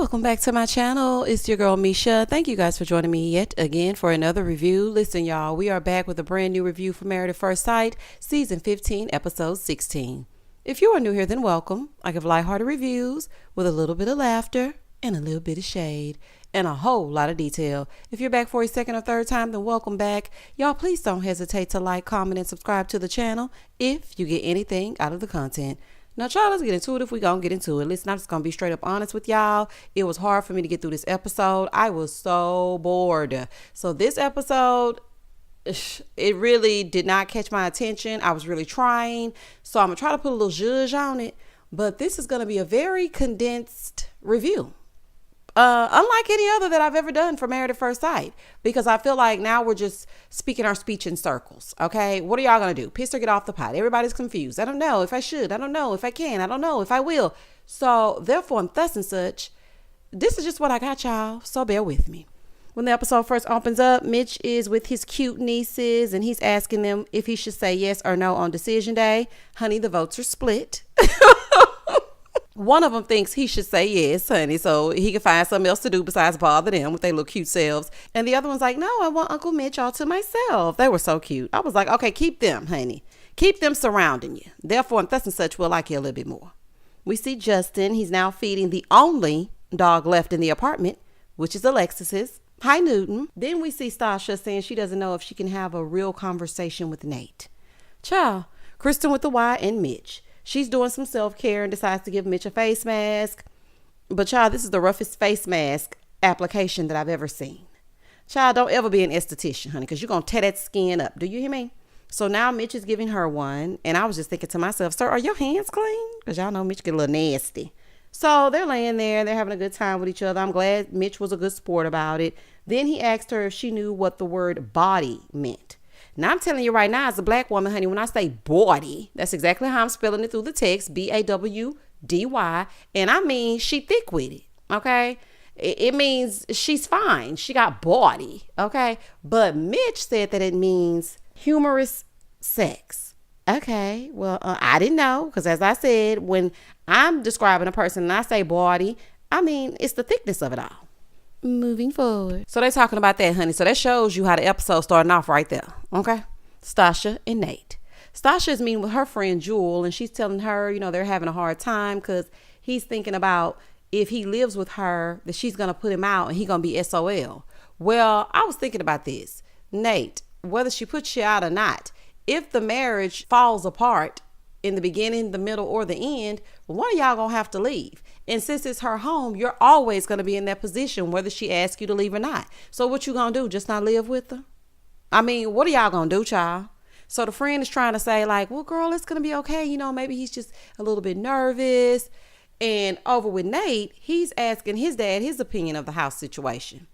Welcome back to my channel. It's your girl Misha. Thank you guys for joining me yet again for another review. Listen, y'all, we are back with a brand new review for Married at First Sight, season 15, episode 16. If you are new here, then welcome. I give lighthearted reviews with a little bit of laughter and a little bit of shade and a whole lot of detail. If you're back for a second or third time, then welcome back. Y'all, please don't hesitate to like, comment, and subscribe to the channel if you get anything out of the content. Now, y'all, let's get into it if we gonna get into it. Listen, I'm just gonna be straight up honest with y'all. It was hard for me to get through this episode. I was so bored. So this episode, it really did not catch my attention. I was really trying. So I'm gonna try to put a little zhuzh on it. But this is gonna be a very condensed review. Unlike any other that I've ever done for Married at First Sight, because I feel like now we're just speaking our speech in circles. Okay, what are y'all gonna do? Piss or get off the pot? Everybody's confused. I don't know if I should. I don't know if I can. I don't know if I will. So therefore, and thus and such, this is just what I got, y'all. So bear with me. When the episode first opens up, Mitch is with his cute nieces and he's asking them if he should say yes or no on decision day. Honey, the votes are split. One of them thinks he should say yes, honey, so he can find something else to do besides bother them with their little cute selves. And the other one's like, no, I want Uncle Mitch all to myself. They were so cute. I was like, okay, keep them, honey. Keep them surrounding you. Therefore, and thus and such, we'll like you a little bit more. We see Justin. He's now feeding the only dog left in the apartment, which is Alexis's. Hi, Newton. Then we see Stacia saying she doesn't know if she can have a real conversation with Nate. Ciao. Kristen with the Y and Mitch. She's doing some self-care and decides to give Mitch a face mask. But child, this is the roughest face mask application that I've ever seen. Child, don't ever be an esthetician, honey, because you're going to tear that skin up. Do you hear me? So now Mitch is giving her one. And I was just thinking to myself, sir, are your hands clean? Because y'all know Mitch get a little nasty. So they're laying there. They're having a good time with each other. I'm glad Mitch was a good sport about it. Then he asked her if she knew what the word body meant. Now, I'm telling you right now, as a black woman, honey, when I say body, that's exactly how I'm spelling it through the text, B-A-W-D-Y. And I mean, she thick with it, okay? It means she's fine. She got body, okay? But Mitch said that it means humorous sex. Okay, well, I didn't know, because as I said, when I'm describing a person and I say body, I mean, it's the thickness of it all. Moving forward. So they're talking about that, honey. So that shows you how the episode starting off right there. Okay. Stacia and Nate. Stacia is meeting with her friend Jewel, and she's telling her, you know, they're having a hard time because he's thinking about if he lives with her, that she's going to put him out and he's going to be SOL. Well, I was thinking about this. Nate, whether she puts you out or not, if the marriage falls apart in the beginning, the middle, or the end, one of y'all going to have to leave. And since it's her home, you're always going to be in that position, whether she asks you to leave or not. So what you going to do? Just not live with her? I mean, what are y'all going to do, child? So the friend is trying to say like, well, girl, it's going to be okay. You know, maybe he's just a little bit nervous. And over with Nate, he's asking his dad his opinion of the house situation.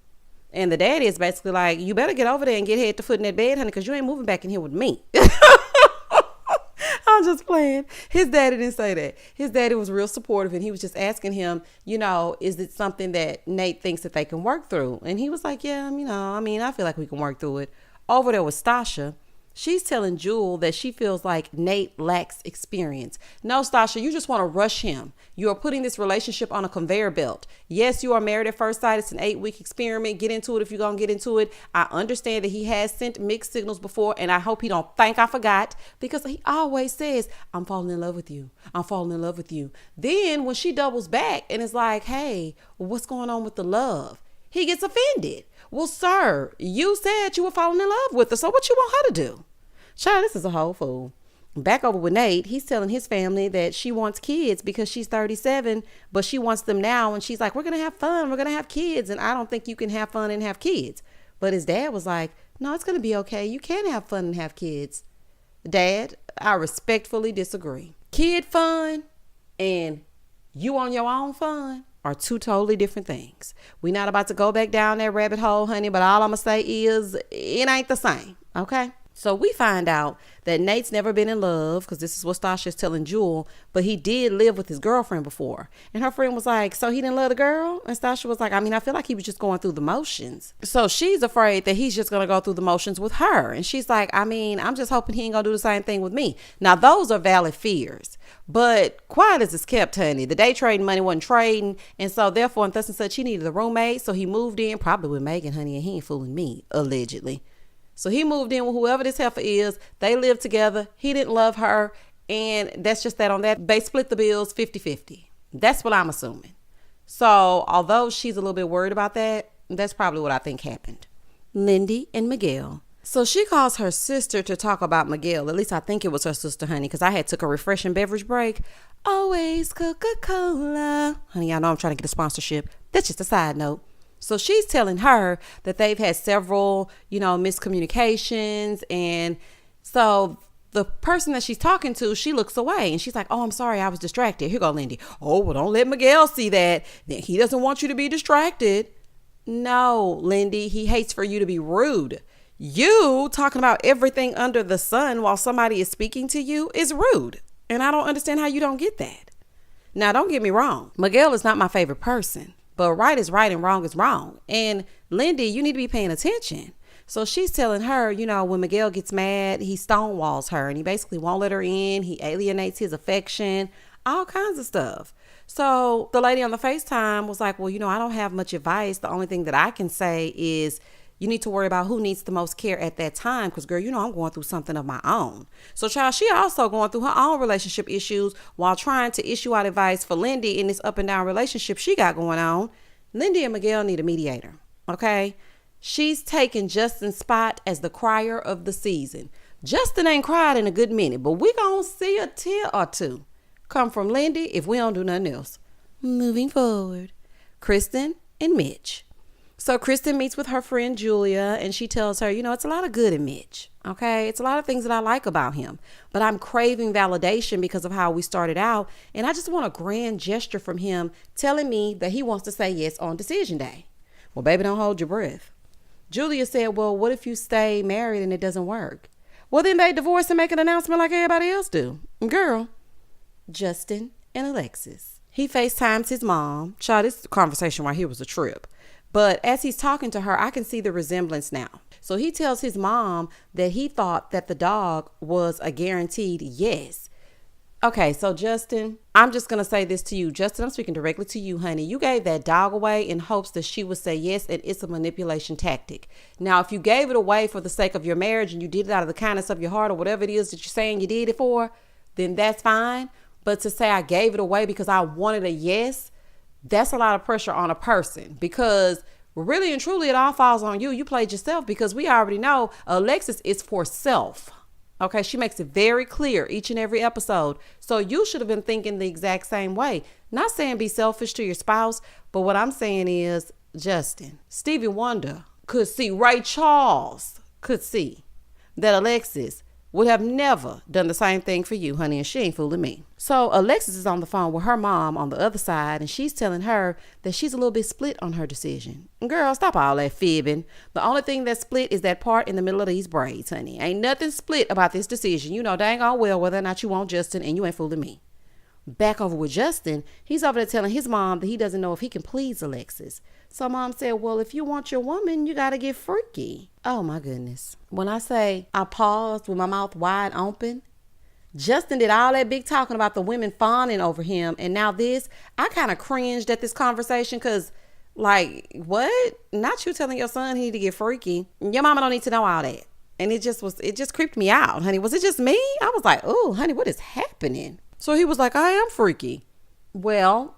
And the dad is basically like, you better get over there and get head to foot in that bed, honey, because you ain't moving back in here with me. I'm just playing. His daddy didn't say that. His daddy was real supportive, and he was just asking him, you know, is it something that Nate thinks that they can work through? And he was like, yeah, you know, I mean, I feel like we can work through it. Over there with Stacia, she's telling Jewel that she feels like Nate lacks experience. No, Stacia, you just want to rush him. You are putting this relationship on a conveyor belt. Yes, you are married at first sight. It's an 8-week experiment. Get into it if you're going to get into it. I understand that he has sent mixed signals before, and I hope he don't think I forgot, because he always says, I'm falling in love with you. I'm falling in love with you. Then when she doubles back and is like, hey, what's going on with the love? He gets offended. Well, sir, you said you were falling in love with her, so what you want her to do? Child, this is a whole fool. Back over with Nate, he's telling his family that she wants kids because she's 37, but she wants them now. And she's like, we're going to have fun. We're going to have kids. And I don't think you can have fun and have kids. But his dad was like, no, it's going to be okay. You can have fun and have kids. Dad, I respectfully disagree. Kid fun and you on your own fun are two totally different things. We're not about to go back down that rabbit hole, honey, but all I'm going to say is it ain't the same. Okay. So we find out that Nate's never been in love, because this is what Stasia's telling Jewel, but he did live with his girlfriend before. And her friend was like, so he didn't love the girl? And Stacia was like, I feel like he was just going through the motions. So she's afraid that he's just going to go through the motions with her. And she's like, I'm just hoping he ain't going to do the same thing with me. Now, those are valid fears. But quiet as it's kept, honey. The day trading money wasn't trading. And so therefore, and thus and such, he needed a roommate. So he moved in, probably with Megan, honey, and he ain't fooling me, allegedly. So he moved in with whoever this heifer is. They lived together. He didn't love her. And that's just that on that. They split the bills 50-50. That's what I'm assuming. So although she's a little bit worried about that, that's probably what I think happened. Lindy and Miguel. So she calls her sister to talk about Miguel. At least I think it was her sister, honey, because I had took a refreshing beverage break. Always Coca-Cola. Honey, I know I'm trying to get a sponsorship. That's just a side note. So she's telling her that they've had several, miscommunications. And so the person that she's talking to, she looks away and she's like, oh, I'm sorry, I was distracted. Here go Lindy. Oh, well, don't let Miguel see that. He doesn't want you to be distracted. No, Lindy, he hates for you to be rude. You talking about everything under the sun while somebody is speaking to you is rude. And I don't understand how you don't get that. Now, don't get me wrong. Miguel is not my favorite person. But right is right and wrong is wrong. And Lindy, you need to be paying attention. So she's telling her, when Miguel gets mad, he stonewalls her and he basically won't let her in. He alienates his affection, all kinds of stuff. So the lady on the FaceTime was like, well, I don't have much advice. The only thing that I can say is you need to worry about who needs the most care at that time. Because, girl, I'm going through something of my own. So, child, she also going through her own relationship issues while trying to issue out advice for Lindy in this up and down relationship she got going on. Lindy and Miguel need a mediator, okay? She's taking Justin's spot as the crier of the season. Justin ain't cried in a good minute, but we gonna see a tear or two come from Lindy if we don't do nothing else. Moving forward, Kristen and Mitch. So Kristen meets with her friend Julia and she tells her, it's a lot of good in Mitch. Okay, it's a lot of things that I like about him, but I'm craving validation because of how we started out. And I just want a grand gesture from him telling me that he wants to say yes on decision day. Well, baby, don't hold your breath. Julia said, well, what if you stay married and it doesn't work? Well, then they divorce and make an announcement like everybody else do. Girl, Justin and Alexis. He FaceTimes his mom. Child, this conversation right here was a trip. But as he's talking to her, I can see the resemblance now. So he tells his mom that he thought that the dog was a guaranteed yes. Okay, so Justin, I'm just going to say this to you. Justin, I'm speaking directly to you, honey. You gave that dog away in hopes that she would say yes, and it's a manipulation tactic. Now, if you gave it away for the sake of your marriage and you did it out of the kindness of your heart or whatever it is that you're saying you did it for, then that's fine. But to say I gave it away because I wanted a yes, that's a lot of pressure on a person, because really and truly it all falls on you. You played yourself, because we already know Alexis is for self. Okay, she makes it very clear each and every episode. So you should have been thinking the exact same way. Not saying be selfish to your spouse, but what I'm saying is, Justin, Stevie Wonder could see, Ray Charles could see that Alexis would have never done the same thing for you, honey, and she ain't fooling me. So Alexis is on the phone with her mom on the other side, and she's telling her that she's a little bit split on her decision. Girl, stop all that fibbing. The only thing that's split is that part in the middle of these braids, honey. Ain't nothing split about this decision. You know dang all well whether or not you want Justin, and you ain't fooling me. Back over with Justin, he's over there telling his mom that he doesn't know if he can please Alexis. So mom said, well, if you want your woman, you got to get freaky. Oh my goodness. When I say I paused with my mouth wide open, Justin did all that big talking about the women fawning over him. And now this, I kind of cringed at this conversation because, like, what? Not you telling your son he need to get freaky. Your mama don't need to know all that. And it just creeped me out, honey. Was it just me? I was like, oh, honey, what is happening? So he was like, I am freaky. Well,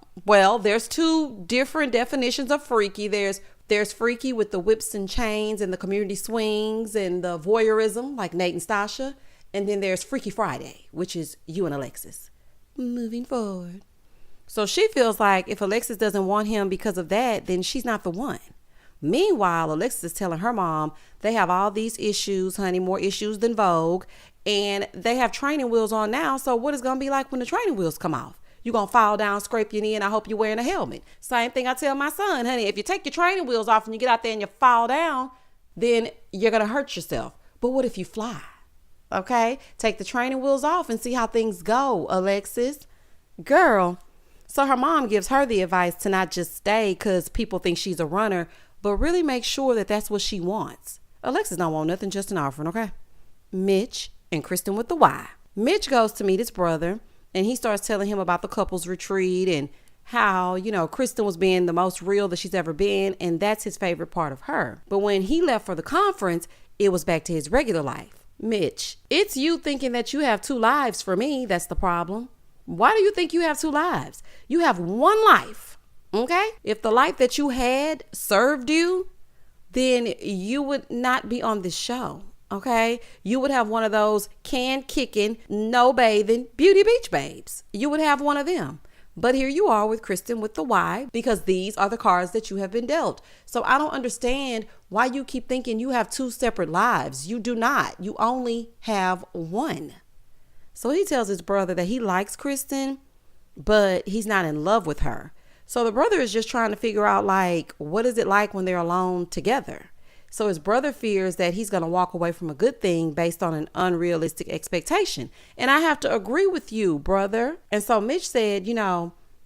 there's two different definitions of freaky. There's freaky with the whips and chains and the community swings and the voyeurism like Nate and Stacia. And then there's Freaky Friday, which is you and Alexis. Moving forward. So she feels like if Alexis doesn't want him because of that, then she's not the one. Meanwhile, Alexis is telling her mom they have all these issues, honey, more issues than Vogue. And they have training wheels on now. So what is going to be like when the training wheels come off? You're going to fall down, scrape your knee, and I hope you're wearing a helmet. Same thing I tell my son, honey. If you take your training wheels off and you get out there and you fall down, then you're going to hurt yourself. But what if you fly? Okay? Take the training wheels off and see how things go, Alexis. Girl. So her mom gives her the advice to not just stay because people think she's a runner, but really make sure that that's what she wants. Alexis don't want nothing, just an offering, okay? Mitch and Kristen with the Y. Mitch goes to meet his brother, and he starts telling him about the couples retreat and how, Kristen was being the most real that she's ever been, and that's his favorite part of her. But when he left for the conference, it was back to his regular life. Mitch, it's you thinking that you have two lives for me that's the problem. Why do you think you have two lives? You have one life, okay? If the life that you had served you, then you would not be on this show, okay? You would have one of those can kicking, no bathing, beauty beach babes. You would have one of them. But here you are with Kristen with the Y, because these are the cards that you have been dealt. So I don't understand why you keep thinking you have two separate lives. You do not. You only have one. So he tells his brother that he likes Kristen, but he's not in love with her. So the brother is just trying to figure out, what is it like when they're alone together? So his brother fears that he's going to walk away from a good thing based on an unrealistic expectation. And I have to agree with you, brother. And so Mitch said,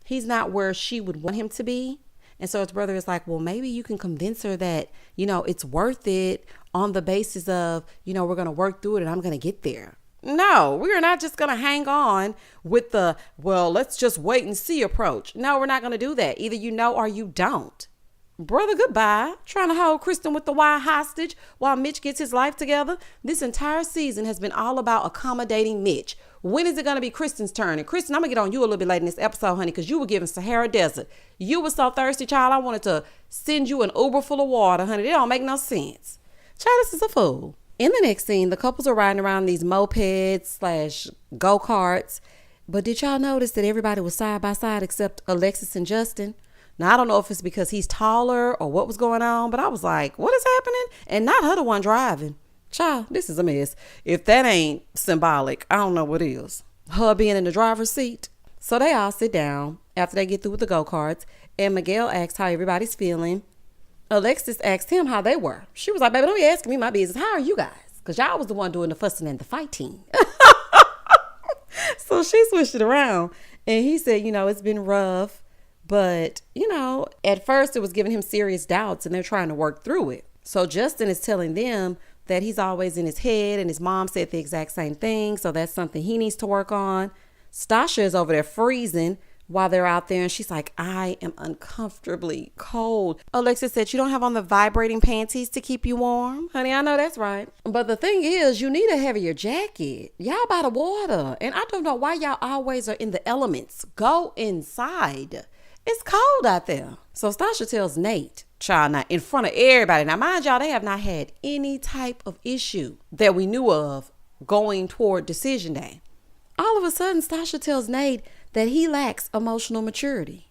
he's not where she would want him to be. And so his brother is like, well, maybe you can convince her that, it's worth it on the basis of, we're going to work through it and I'm going to get there. No, we're not just going to hang on with the, well, let's just wait and see approach. No, we're not going to do that. Either you know or you don't. Brother, goodbye. Trying to hold Kristen with the Y hostage while Mitch gets his life together. This entire season has been all about accommodating Mitch. When is it going to be Kristen's turn? And Kristen, I'm going to get on you a little bit later in this episode, honey, because you were giving Sahara Desert. You were so thirsty, child. I wanted to send you an Uber full of water, honey. It don't make no sense. Child, this is a fool. In the next scene, the couples are riding around these mopeds / go-karts. But did y'all notice that everybody was side by side except Alexis and Justin? Now, I don't know if it's because he's taller or what was going on, but I was like, what is happening? And not her the one driving. Child, this is a mess. If that ain't symbolic, I don't know what is. Her being in the driver's seat. So they all sit down after they get through with the go-karts, and Miguel asks how everybody's feeling. Alexis asked him how they were. She was like, baby, don't be asking me my business. How are you guys? Because y'all was the one doing the fussing and the fighting. So she switched it around. And he said, it's been rough. But, at first it was giving him serious doubts and they're trying to work through it. So Justin is telling them that he's always in his head and his mom said the exact same thing. So that's something he needs to work on. Stacia is over there freezing while they're out there, and she's like, I am uncomfortably cold. Alexis said, you don't have on the vibrating panties to keep you warm? Honey, I know that's right. But the thing is, you need a heavier jacket. Y'all by the water. And I don't know why y'all always are in the elements. Go inside. It's cold out there. So Stacia tells Nate, child, now in front of everybody. Now, mind y'all, they have not had any type of issue that we knew of going toward decision day. All of a sudden, Stacia tells Nate that he lacks emotional maturity.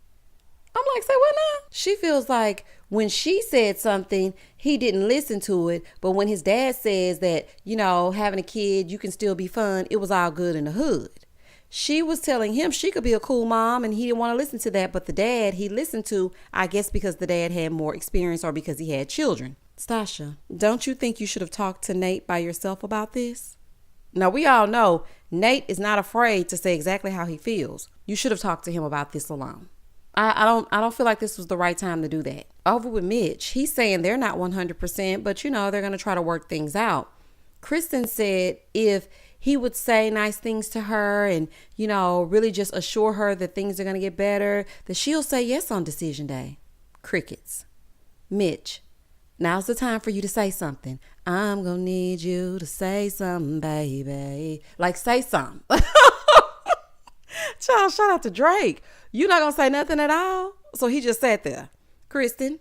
I'm like, say what now? She feels like when she said something, he didn't listen to it. But when his dad says that, having a kid, you can still be fun, it was all good in the hood. She was telling him she could be a cool mom and he didn't want to listen to that. But the dad he listened to, I guess because the dad had more experience or because he had children. Stacia, don't you think you should have talked to Nate by yourself about this? Now, we all know Nate is not afraid to say exactly how he feels. You should have talked to him about this alone. I don't feel like this was the right time to do that. Over with Mitch, he's saying they're not 100%, but they're going to try to work things out. Kristen said if he would say nice things to her and, really just assure her that things are going to get better, that she'll say yes on decision day. Crickets. Mitch, now's the time for you to say something. I'm going to need you to say something, baby. Say something. Child, shout out to Drake. You not going to say nothing at all? So he just sat there. Kristen,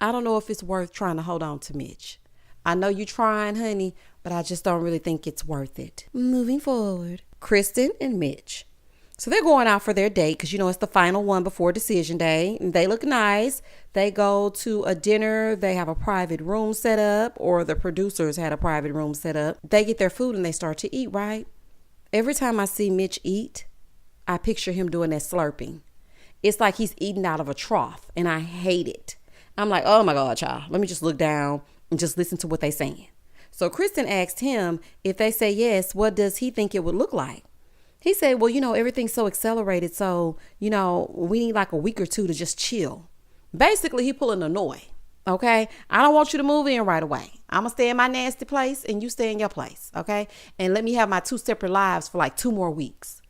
I don't know if it's worth trying to hold on to Mitch. I know you trying, honey, but I just don't really think it's worth it. Moving forward. Kristen and Mitch. So they're going out for their date because, it's the final one before decision day. They look nice. They go to a dinner. They have a private room set up, or the producers had a private room set up. They get their food and they start to eat, right? Every time I see Mitch eat, I picture him doing that slurping. It's like he's eating out of a trough, and I hate it. I'm like, oh my God, child. Let me just look down and just listen to what they're saying. So Kristen asked him, if they say yes, what does he think it would look like? He said, well, everything's so accelerated. So, we need like a week or two to just chill. Basically, he pulling a Noy. Okay. I don't want you to move in right away. I'm going to stay in my nasty place and you stay in your place. Okay. And let me have my 2 separate lives for like 2 more weeks.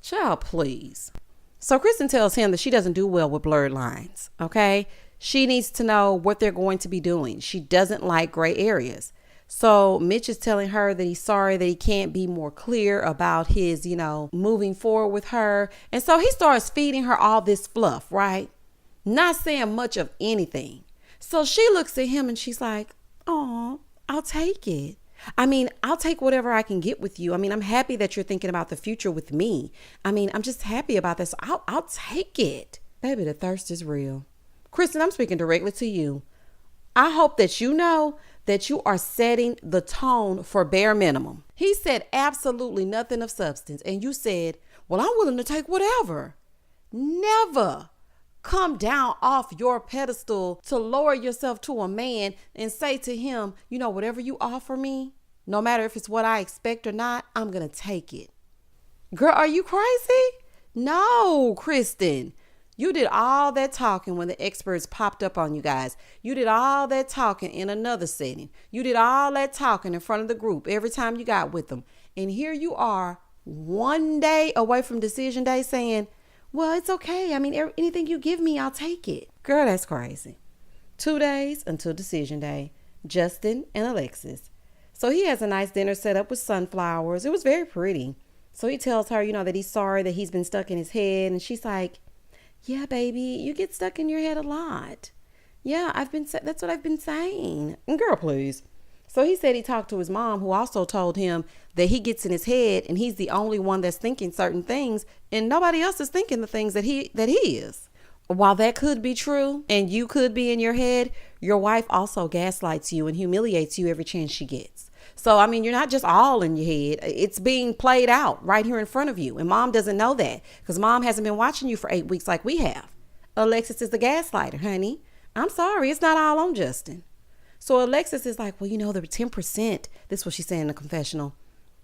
Child, please. So Kristen tells him that she doesn't do well with blurred lines. Okay. She needs to know what they're going to be doing. She doesn't like gray areas. So Mitch is telling her that he's sorry that he can't be more clear about his, moving forward with her. And so he starts feeding her all this fluff, right? Not saying much of anything. So she looks at him and she's like, oh, I'll take it. I'll take whatever I can get with you. I'm happy that you're thinking about the future with me. I'm just happy about this. I'll take it. Baby, the thirst is real. Kristen, I'm speaking directly to you. I hope that you know that you are setting the tone for bare minimum. He said absolutely nothing of substance. And you said, well, I'm willing to take whatever. Never come down off your pedestal to lower yourself to a man and say to him, whatever you offer me, no matter if it's what I expect or not, I'm going to take it. Girl, are you crazy? No, Kristen. You did all that talking when the experts popped up on you guys. You did all that talking in another setting. You did all that talking in front of the group every time you got with them. And here you are 1 day away from decision day saying, well, it's okay. Anything you give me, I'll take it. Girl, that's crazy. 2 days until decision day. Justin and Alexis. So he has a nice dinner set up with sunflowers. It was very pretty. So he tells her, that he's sorry that he's been stuck in his head. And she's like, yeah, baby, you get stuck in your head a lot. Yeah, that's what I've been saying. Girl, please. So he said he talked to his mom, who also told him that he gets in his head and he's the only one that's thinking certain things and nobody else is thinking the things that he is. While that could be true and you could be in your head, your wife also gaslights you and humiliates you every chance she gets. So, you're not just all in your head. It's being played out right here in front of you. And mom doesn't know that because mom hasn't been watching you for 8 weeks like we have. Alexis is the gaslighter, honey. I'm sorry. It's not all on Justin. So Alexis is like, well, the 10%, this is what she's saying in the confessional,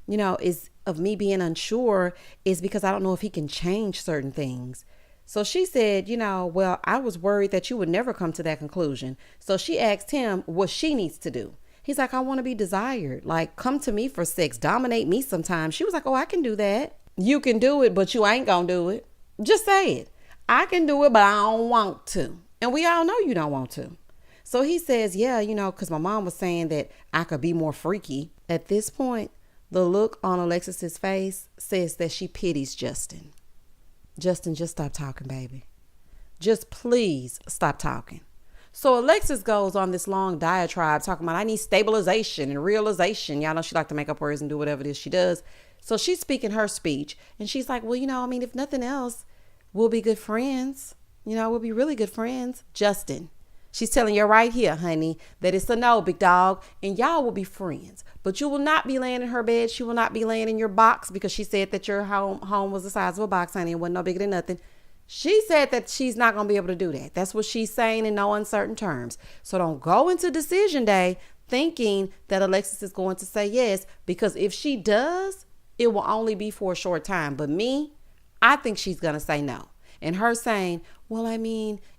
is of me being unsure is because I don't know if he can change certain things. So she said, well, I was worried that you would never come to that conclusion. So she asked him what she needs to do. He's like, I want to be desired. Like, come to me for sex. Dominate me sometimes. She was like, oh, I can do that. You can do it, but you ain't going to do it. Just say it. I can do it, but I don't want to. And we all know you don't want to. So he says, yeah, because my mom was saying that I could be more freaky. At this point, the look on Alexis's face says that she pities Justin. Justin, just stop talking, baby. Just please stop talking. So Alexis goes on this long diatribe talking about I need stabilization and realization. Y'all know she like to make up words and do whatever it is she does. So she's speaking her speech and she's like, well, if nothing else, we'll be good friends. We'll be really good friends. Justin, she's telling you right here, honey, that it's a no, big dog, and y'all will be friends. But you will not be laying in her bed. She will not be laying in your box because she said that your home was the size of a box, honey. It wasn't no bigger than nothing. She said that she's not going to be able to do that. That's what she's saying in no uncertain terms. So don't go into decision day thinking that Alexis is going to say yes, because if she does, it will only be for a short time. But me, I think she's going to say no. And her saying, well,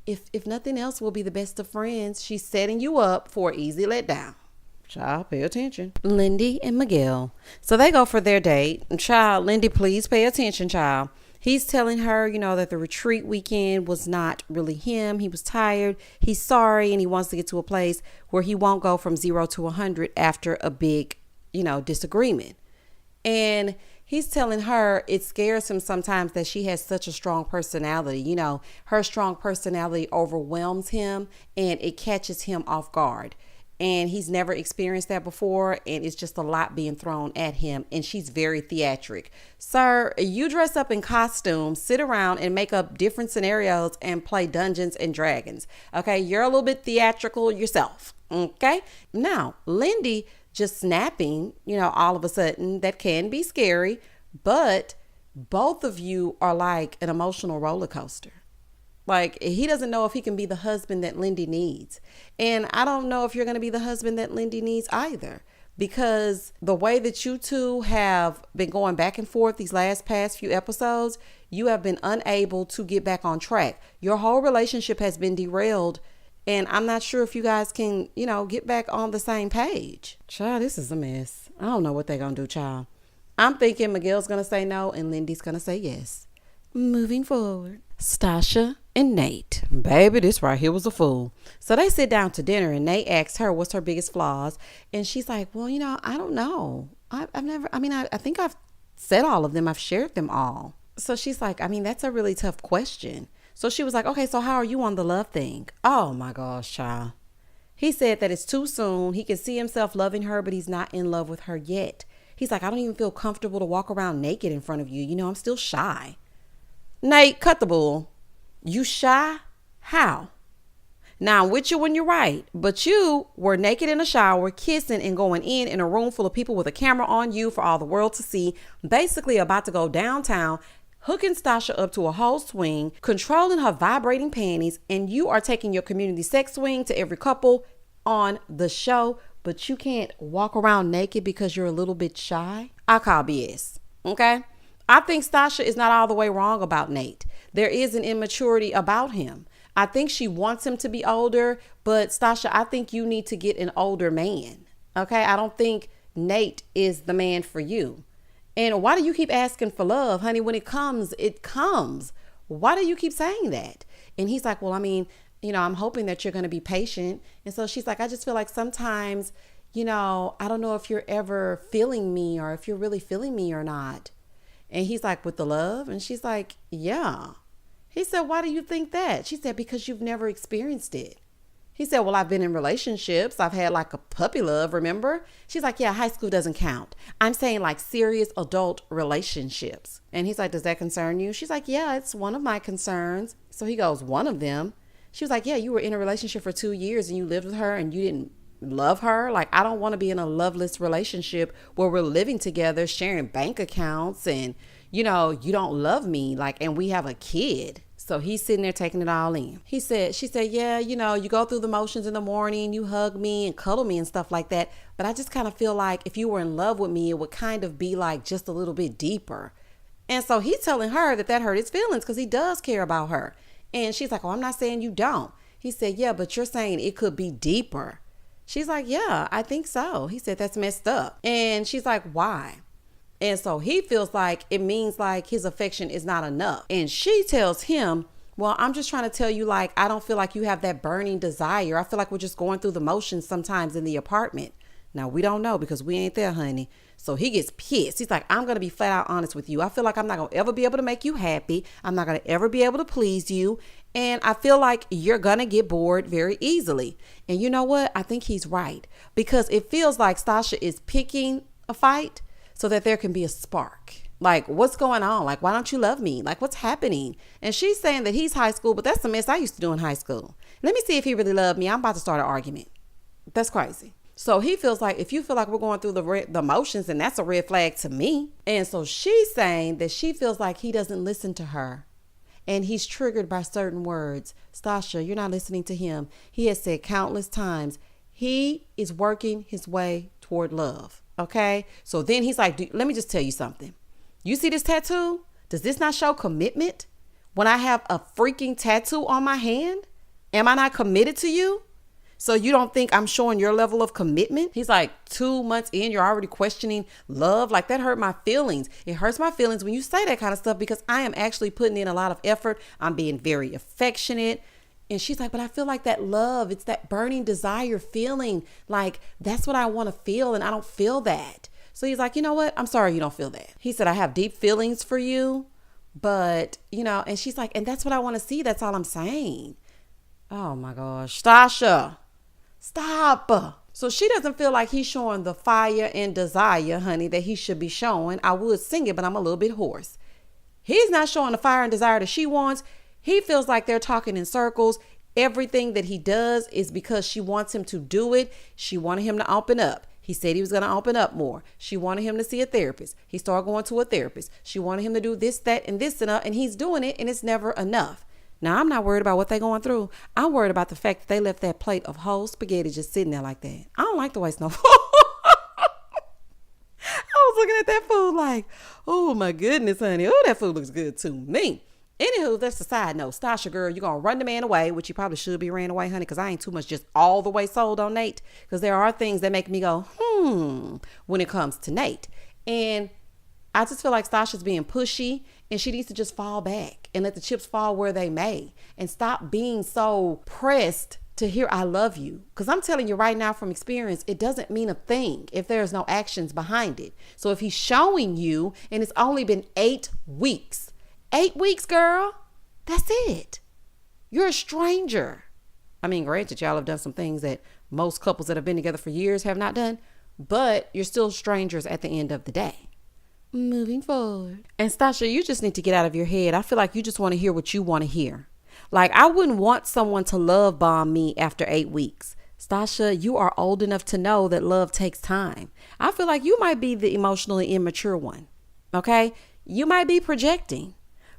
if nothing else, we'll be the best of friends. She's setting you up for an easy letdown. Child, pay attention. Lindy and Miguel. So they go for their date. Child, Lindy, please pay attention, child. He's telling her, that the retreat weekend was not really him. He was tired. He's sorry. And he wants to get to a place where he won't go from 0 to 100 after a big, disagreement. And he's telling her it scares him sometimes that she has such a strong personality. Her strong personality overwhelms him and it catches him off guard. And he's never experienced that before. And it's just a lot being thrown at him. And she's very theatric. Sir, you dress up in costumes, sit around and make up different scenarios and play Dungeons and Dragons. Okay, you're a little bit theatrical yourself. Okay, now Lindy just snapping, all of a sudden, that can be scary. But both of you are like an emotional roller coaster. Like, he doesn't know if he can be the husband that Lindy needs. And I don't know if you're going to be the husband that Lindy needs either. because the way that you two have been going back and forth these past few episodes, you have been unable to get back on track. Your whole relationship has been derailed, and I'm not sure if you guys can, get back on the same page. Child, this is a mess. I don't know what they're going to do, child. I'm thinking Miguel's going to say no and Lindy's going to say yes. Moving forward. Stacia and Nate. Baby, this right here was a fool. So they sit down to dinner and Nate asks her what's her biggest flaws. And she's like, well, I don't know. I think I've said all of them. I've shared them all. So she's like, that's a really tough question. So she was like, okay, so how are you on the love thing? Oh my gosh, child. He said that it's too soon. He can see himself loving her, but he's not in love with her yet. He's like, I don't even feel comfortable to walk around naked in front of you. I'm still shy. Nate, cut the bull. You shy? How? Now, I'm with you when you're right, but you were naked in a shower, kissing and going in a room full of people with a camera on you for all the world to see, basically about to go downtown, hooking Stacia up to a whole swing, controlling her vibrating panties, and you are taking your community sex swing to every couple on the show, but you can't walk around naked because you're a little bit shy? I call BS, okay? I think Stacia is not all the way wrong about Nate. There is an immaturity about him. I think she wants him to be older, but Stacia, I think you need to get an older man. Okay? I don't think Nate is the man for you. And why do you keep asking for love? Honey, when it comes, it comes. Why do you keep saying that? And he's like, well, I'm hoping that you're going to be patient. And so she's like, I just feel like sometimes, I don't know if you're ever feeling me or if you're really feeling me or not. And he's like, with the love? And she's like, yeah. He said, why do you think that? She said, because you've never experienced it. He said, well, I've been in relationships. I've had like a puppy love, remember? She's like, yeah, high school doesn't count. I'm saying like serious adult relationships. And he's like, does that concern you? She's like, yeah, it's one of my concerns. So he goes, one of them? She was like, yeah, you were in a relationship for 2 years and you lived with her and you didn't love her. Like, I don't want to be in a loveless relationship where we're living together, sharing bank accounts and, you don't love me, like, and we have a kid. So he's sitting there taking it all in. She said, yeah, you go through the motions in the morning, you hug me and cuddle me and stuff like that. But I just kind of feel like if you were in love with me, it would kind of be like just a little bit deeper. And so he's telling her that hurt his feelings because he does care about her. And she's like, oh, I'm not saying you don't. He said, yeah, but you're saying it could be deeper. She's like, yeah, I think so. He said, that's messed up. And she's like, why? And so he feels like it means like his affection is not enough. And she tells him, well, I'm just trying to tell you, like, I don't feel like you have that burning desire. I feel like we're just going through the motions sometimes in the apartment. Now, we don't know because we ain't there, honey. So he gets pissed. He's like, I'm going to be flat out honest with you. I feel like I'm not going to ever be able to make you happy. I'm not going to ever be able to please you. And I feel like you're going to get bored very easily. And you know what? I think he's right. Because it feels like Stacia is picking a fight so that there can be a spark. Like, what's going on? Like, why don't you love me? Like, what's happening? And she's saying that he's high school, but that's the mess I used to do in high school. Let me see if he really loved me. I'm about to start an argument. That's crazy. So he feels like if you feel like we're going through the motions, then that's a red flag to me. And so she's saying that she feels like he doesn't listen to her. And he's triggered by certain words. Stacia, you're not listening to him. He has said countless times, he is working his way toward love. Okay? So then he's like, let me just tell you something. You see this tattoo? Does this not show commitment? When I have a freaking tattoo on my hand, am I not committed to you? So you don't think I'm showing your level of commitment? He's like, 2 months in, you're already questioning love. Like, that hurt my feelings. It hurts my feelings when you say that kind of stuff because I am actually putting in a lot of effort. I'm being very affectionate. And she's like, but I feel like that love, it's that burning desire feeling. Like, that's what I want to feel, and I don't feel that. So he's like, you know what? I'm sorry you don't feel that. He said, I have deep feelings for you, but, and she's like, and that's what I want to see. That's all I'm saying. Oh my gosh. Stacia, stop. So she doesn't feel like he's showing the fire and desire, honey, that he should be showing. I would sing it, but I'm a little bit hoarse. He's not showing the fire and desire that she wants. He feels like they're talking in circles. Everything that he does is because she wants him to do it. She wanted him to open up. He said he was going to open up more. She wanted him to see a therapist. He started going to a therapist. She wanted him to do this, that, and this and that, and he's doing it, and it's never enough. Now, I'm not worried about what they're going through. I'm worried about the fact that they left that plate of whole spaghetti just sitting there like that. I don't like the way Snow. was looking at that food like, oh my goodness, honey. Oh, that food looks good to me. Anywho, that's a side note. Stasha, girl, you're going to run the man away, which you probably should be ran away, honey, because I ain't too much just all the way sold on Nate. Because there are things that make me go, when it comes to Nate. And I just feel like Stasha's being pushy, and she needs to just fall back and let the chips fall where they may and stop being so pressed to hear I love you. Because I'm telling you right now from experience, it doesn't mean a thing if there's no actions behind it. So if he's showing you and it's only been 8 weeks, 8 weeks, girl, that's it. You're a stranger. I mean, granted, y'all have done some things that most couples that have been together for years have not done, but you're still strangers at the end of the day. Moving forward. And Stacia, you just need to get out of your head. I feel like you just want to hear what you want to hear. Like, I wouldn't want someone to love bomb me after 8 weeks. Stacia, you are old enough to know that love takes time. I feel like you might be the emotionally immature one. Okay? You might be projecting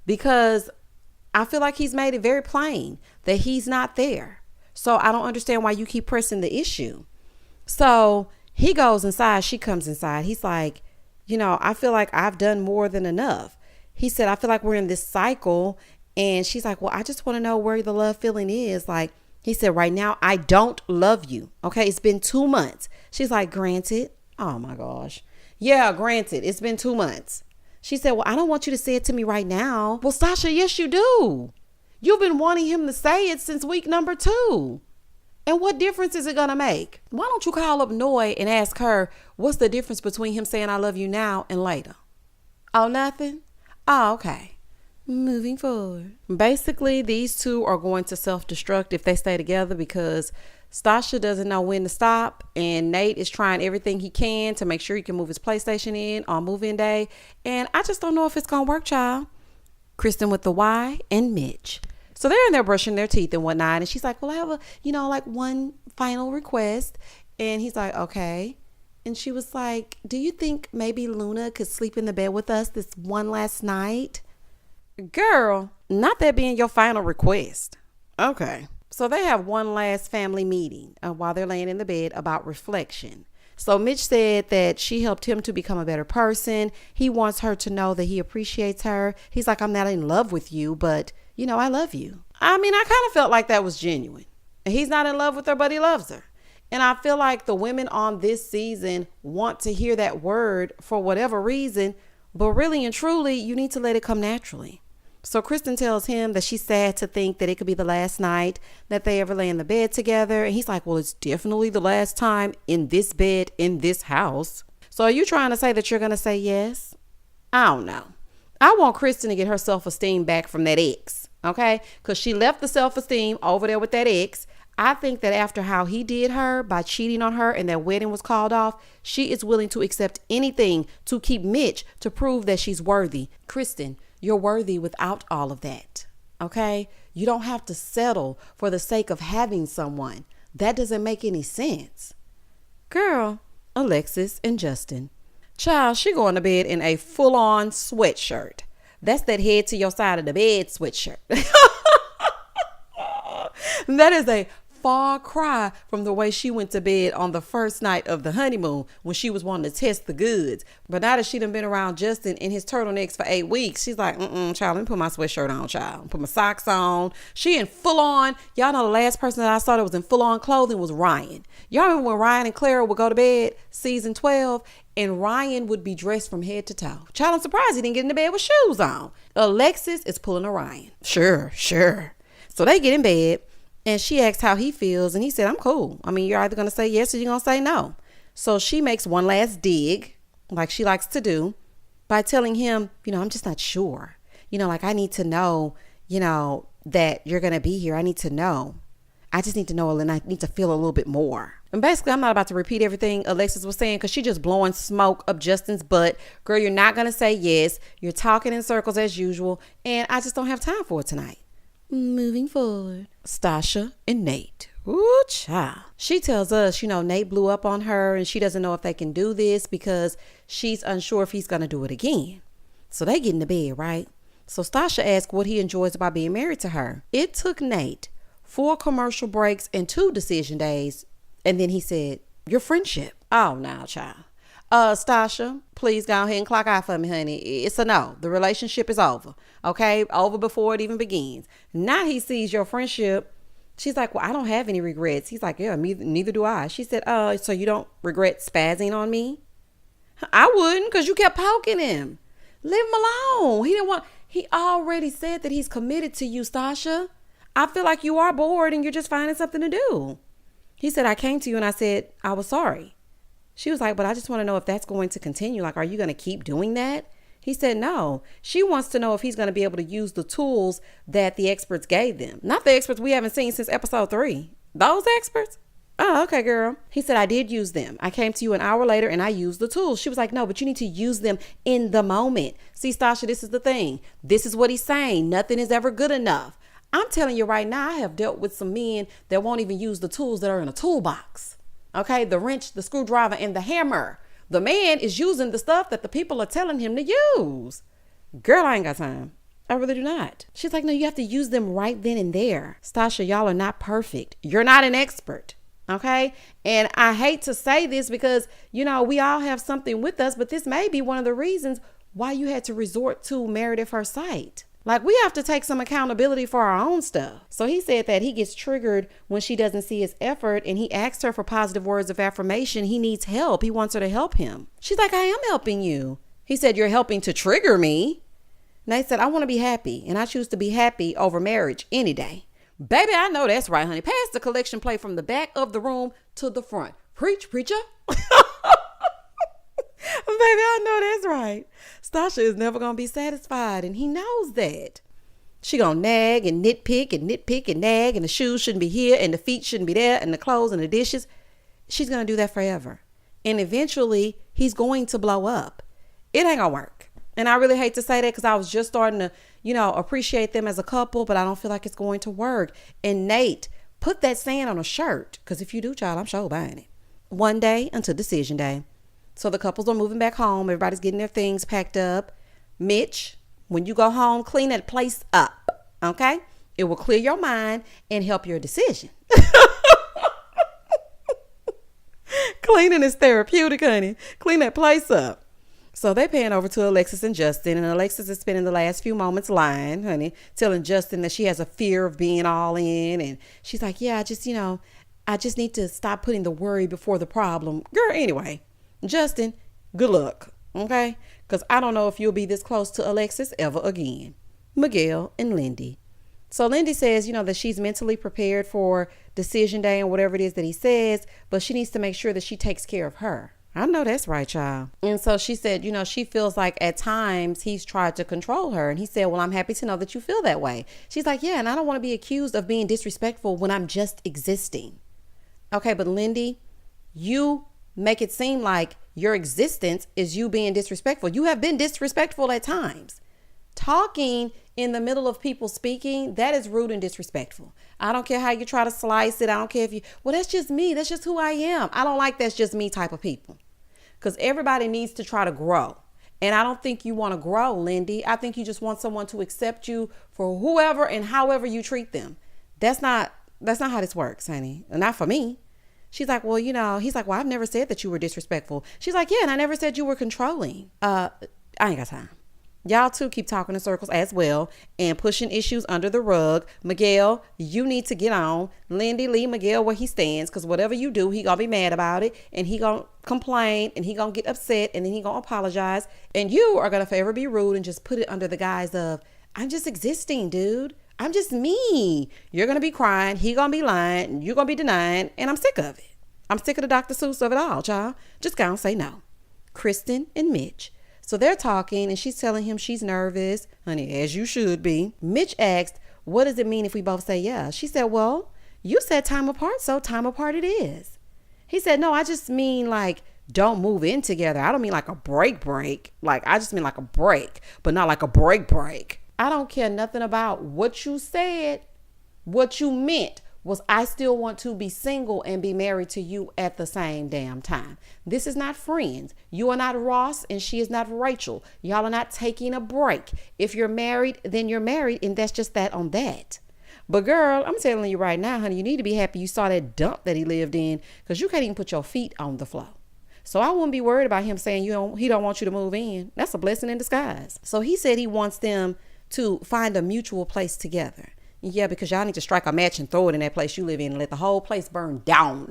because I feel like he's made it very plain that he's not there. So I don't understand why you keep pressing the issue. So he goes inside. She comes inside. He's like, I feel like I've done more than enough. He said, I feel like we're in this cycle. And she's like, well, I just want to know where the love feeling is. Like, he said, right now, I don't love you. Okay. It's been 2 months. She's like, granted. Oh my gosh. Yeah, granted. It's been 2 months. She said, well, I don't want you to say it to me right now. Well, Stacia, yes, you do. You've been wanting him to say it since week number 2. And what difference is it going to make? Why don't you call up Noy and ask her, what's the difference between him saying I love you now and later? Oh, nothing? Oh, okay. Moving forward. Basically, these two are going to self-destruct if they stay together because Stacia doesn't know when to stop and Nate is trying everything he can to make sure he can move his PlayStation in on move-in day. And I just don't know if it's going to work, child. Kristen with the Y and Mitch. So they're in there brushing their teeth and whatnot. And she's like, well, I have one final request. And he's like, okay. And she was like, do you think maybe Luna could sleep in the bed with us this one last night? Girl, not that being your final request. Okay. So they have one last family meeting while they're laying in the bed about reflection. So Mitch said that she helped him to become a better person. He wants her to know that he appreciates her. He's like, I'm not in love with you, but, I love you. I mean, I kind of felt like that was genuine. He's not in love with her, but he loves her. And I feel like the women on this season want to hear that word for whatever reason, but really and truly, you need to let it come naturally. So Kristen tells him that she's sad to think that it could be the last night that they ever lay in the bed together. And he's like, well, it's definitely the last time in this bed, in this house. So are you trying to say that you're going to say yes? I don't know. I want Kristen to get her self-esteem back from that ex. Okay? Because she left the self-esteem over there with that ex. I think that after how he did her by cheating on her and that wedding was called off, she is willing to accept anything to keep Mitch to prove that she's worthy. Kristen, you're worthy without all of that. Okay? You don't have to settle for the sake of having someone. That doesn't make any sense. Girl, Alexis and Justin. Child, she going to bed in a full-on sweatshirt. That's that head to your side of the bed sweatshirt. That is a far cry from the way she went to bed on the first night of the honeymoon when she was wanting to test the goods. But now that she done been around Justin in his turtlenecks for 8 weeks, she's like, child, let me put my sweatshirt on, child. Put my socks on. She in full on. Y'all know the last person that I saw that was in full on clothing was Ryan. Y'all remember when Ryan and Clara would go to bed, season 12, and Ryan would be dressed from head to toe. Child, I'm surprised he didn't get into bed with shoes on. Alexis is pulling a Ryan. Sure. So they get in bed. And she asked how he feels. And he said, I'm cool. I mean, you're either going to say yes or you're going to say no. So she makes one last dig, like she likes to do, by telling him, I'm just not sure. I need to know, that you're going to be here. I need to know. I just need to know, and I need to feel a little bit more. And basically, I'm not about to repeat everything Alexis was saying because she just blowing smoke up Justin's butt. Girl, you're not going to say yes. You're talking in circles as usual. And I just don't have time for it tonight. Moving forward. Stacia and Nate. Ooh, child. She tells us, Nate blew up on her and she doesn't know if they can do this because she's unsure if he's going to do it again. So they get in the bed, right? So Stacia asks what he enjoys about being married to her. It took Nate 4 commercial breaks and 2 decision days. And then he said, your friendship. Oh, now, child. Stacia, please go ahead and clock out for me, honey. It's a no. The relationship is over. Okay? Over before it even begins. Now he sees your friendship. She's like, well, I don't have any regrets. He's like, yeah, neither do I. She said, so you don't regret spazzing on me? I wouldn't, because you kept poking him. Leave him alone. He already said that he's committed to you, Stacia. I feel like you are bored and you're just finding something to do. He said, I came to you and I said, I was sorry. She was like, but I just want to know if that's going to continue. Like, are you going to keep doing that? He said, no. She wants to know if he's going to be able to use the tools that the experts gave them. Not the experts we haven't seen since episode 3. Those experts? Oh, okay, girl. He said, I did use them. I came to you an hour later and I used the tools. She was like, no, but you need to use them in the moment. See, Stacia, this is the thing. This is what he's saying. Nothing is ever good enough. I'm telling you right now, I have dealt with some men that won't even use the tools that are in a toolbox. Okay, the wrench, the screwdriver, and the hammer. The man is using the stuff that the people are telling him to use. Girl, I ain't got time. I really do not. She's like, no, you have to use them right then and there. Stacia, y'all are not perfect. You're not an expert. Okay. And I hate to say this because, we all have something with us, but this may be one of the reasons why you had to resort to married at first sight. Like, we have to take some accountability for our own stuff. So he said that he gets triggered when she doesn't see his effort, and he asked her for positive words of affirmation. He needs help. He wants her to help him. She's like, I am helping you. He said, you're helping to trigger me. Nate said, I want to be happy, and I choose to be happy over marriage any day. Baby, I know that's right, honey. Pass the collection plate from the back of the room to the front. Preach, preacher. Baby, I know that's right. Stacia is never going to be satisfied, and he knows that. She going to nag and nitpick and nag, and the shoes shouldn't be here, and the feet shouldn't be there, and the clothes and the dishes. She's going to do that forever. And eventually, he's going to blow up. It ain't going to work. And I really hate to say that because I was just starting to, appreciate them as a couple, but I don't feel like it's going to work. And Nate, put that saying on a shirt, because if you do, child, I'm sure buying it. One day until decision day. So the couples are moving back home. Everybody's getting their things packed up. Mitch, when you go home, clean that place up. Okay? It will clear your mind and help your decision. Cleaning is therapeutic, honey. Clean that place up. So they pan over to Alexis and Justin, and Alexis is spending the last few moments lying, honey, telling Justin that she has a fear of being all in. And she's like, yeah, I just need to stop putting the worry before the problem. Girl, anyway. Justin, good luck, okay? Because I don't know if you'll be this close to Alexis ever again. Miguel and Lindy. So Lindy says, that she's mentally prepared for decision day and whatever it is that he says, but she needs to make sure that she takes care of her. I know that's right, child. And so she said, she feels like at times he's tried to control her. And he said, well, I'm happy to know that you feel that way. She's like, yeah, and I don't want to be accused of being disrespectful when I'm just existing. Okay, but Lindy, you make it seem like your existence is you being disrespectful. You have been disrespectful at times. Talking in the middle of people speaking, that is rude and disrespectful. I don't care how you try to slice it. I don't care if that's just me. That's just who I am. I don't like that's just me type of people. Because everybody needs to try to grow. And I don't think you want to grow, Lindy. I think you just want someone to accept you for whoever and however you treat them. That's not how this works, honey. Not for me. She's like, well, he's like, well, I've never said that you were disrespectful. She's like, yeah, and I never said you were controlling. I ain't got time. Y'all too keep talking in circles as well and pushing issues under the rug. Miguel, you need to get on. Lindy, leave Miguel where he stands, because whatever you do, he gonna be mad about it, and he gonna complain, and he gonna get upset, and then he gonna apologize. And you are gonna forever be rude and just put it under the guise of, I'm just existing, dude. I'm just me. You're going to be crying. He going to be lying. You're going to be denying. And I'm sick of it. I'm sick of the Dr. Seuss of it all, child. Just go and say no. Kristen and Mitch. So they're talking and she's telling him she's nervous. Honey, as you should be. Mitch asked, what does it mean if we both say yeah? She said, well, you said time apart, so time apart it is. He said, no, I just mean like don't move in together. I don't mean like a break. Like I just mean like a break, but not like a break. I don't care nothing about what you said. What you meant was I still want to be single and be married to you at the same damn time. This is not friends. You are not Ross and she is not Rachel. Y'all are not taking a break. If you're married, then you're married, and that's just that on that. But girl, I'm telling you right now, honey, you need to be happy you saw that dump that he lived in, because you can't even put your feet on the floor. So I wouldn't be worried about him saying he don't want you to move in. That's a blessing in disguise. So he said he wants them to find a mutual place together. Yeah, because y'all need to strike a match and throw it in that place you live in and let the whole place burn down.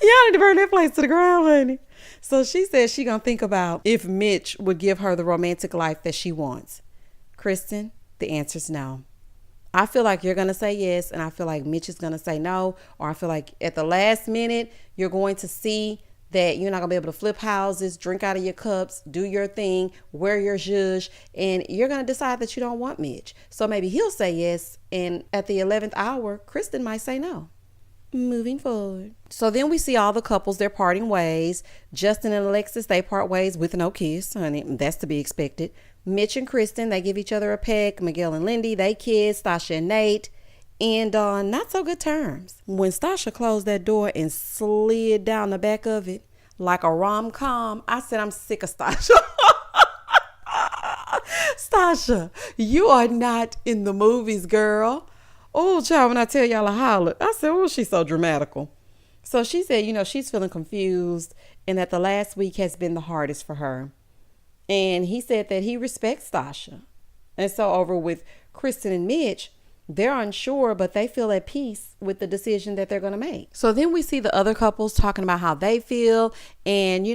Y'all need to burn that place to the ground, honey. So she said she gonna think about if Mitch would give her the romantic life that she wants. Kristen, the answer's no. I feel like you're gonna say yes, and I feel like Mitch is gonna say no, or I feel like at the last minute you're going to see that you're not gonna be able to flip houses, drink out of your cups, do your thing, wear your zhuzh, and you're gonna decide that you don't want Mitch. So maybe he'll say yes, and at the 11th hour, Kristen might say no. Moving forward. So then we see all the couples, they're parting ways. Justin and Alexis, they part ways with no kiss, honey. That's to be expected. Mitch and Kristen, they give each other a peck. Miguel and Lindy, they kiss. Stacia and Nate, and on not so good terms. When Stacia closed that door and slid down the back of it like a rom-com, I said, I'm sick of Stacia. Stacia, you are not in the movies, girl. Oh, child, when I tell y'all I hollered, I said, oh, she's so dramatical. So she said, she's feeling confused and that the last week has been the hardest for her. And he said that he respects Stacia. And so over with Kristen and Mitch, they're unsure, but they feel at peace with the decision that they're going to make. So then we see the other couples talking about how they feel. And,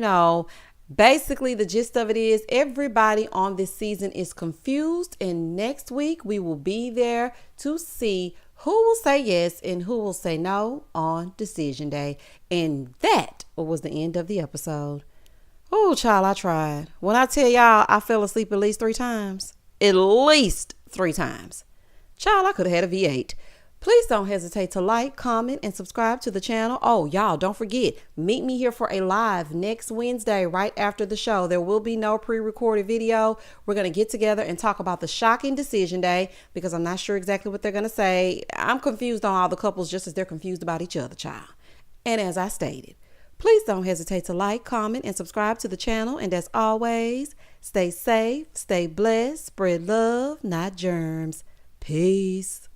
basically, the gist of it is everybody on this season is confused. And next week, we will be there to see who will say yes and who will say no on decision day. And that was the end of the episode. Oh, child, I tried. When I tell y'all I fell asleep at least 3 times. At least 3 times. Child, I could have had a V8. Please don't hesitate to like, comment, and subscribe to the channel. Oh, y'all, don't forget, meet me here for a live next Wednesday right after the show. There will be no pre-recorded video. We're going to get together and talk about the shocking decision day because I'm not sure exactly what they're going to say. I'm confused on all the couples just as they're confused about each other, child. And as I stated, please don't hesitate to like, comment, and subscribe to the channel. And as always, stay safe, stay blessed, spread love, not germs. Peace.